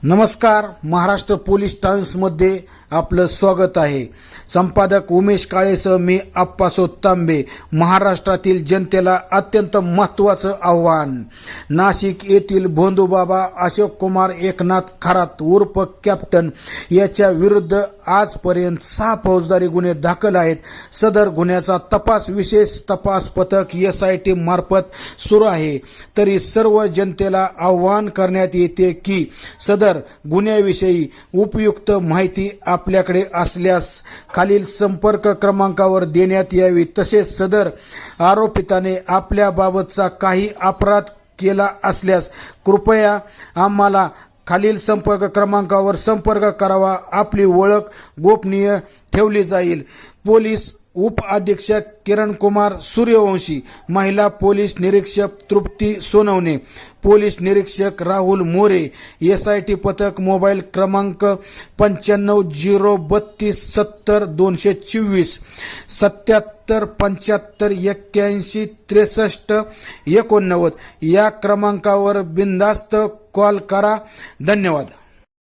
नमस्कार. महाराष्ट्र पोलीस टाइम्समध्ये आपलं स्वागत आहे. संपादक उमेश काळेसह मी आप्पासो तांबे. महाराष्ट्रातील जनतेला अत्यंत महत्त्वाचं आव्हान. नाशिक येथील भोंदूबाबा अशोक कुमार एकनाथ खरात उर्फ कॅप्टन याच्या विरुद्ध आजपर्यंत 6 फौजदारी गुन्हे दाखल आहेत. सदर गुन्ह्याचा तपास विशेष तपास पथक SIT मार्फत सुरू आहे. तरी सर्व जनतेला आवाहन करण्यात येते की सदर गुन्ह्याविषयी उपयुक्त माहिती आपल्याकडे असल्यास खालील संपर्क क्रमांकावर देण्यात यावी. तसेच सदर आरोपिताने आपल्याबाबतचा काही अपराध केला असल्यास कृपया आम्हाला खालील संपर्क क्रमांकावर संपर्क करावा. आपली ओळख गोपनीय ठेवली जाईल. पोलीस उप अधीक्षक किरण कुमार सूर्यवंशी, महिला पोलीस निरीक्षक तृप्ती सोनवणे, पोलीस निरीक्षक राहुल मोरे. SIT पथक मोबाईल क्रमांक 9503270224 77 75 81 63 89 या क्रमांकावर बिनधास्त कॉल करा. धन्यवाद.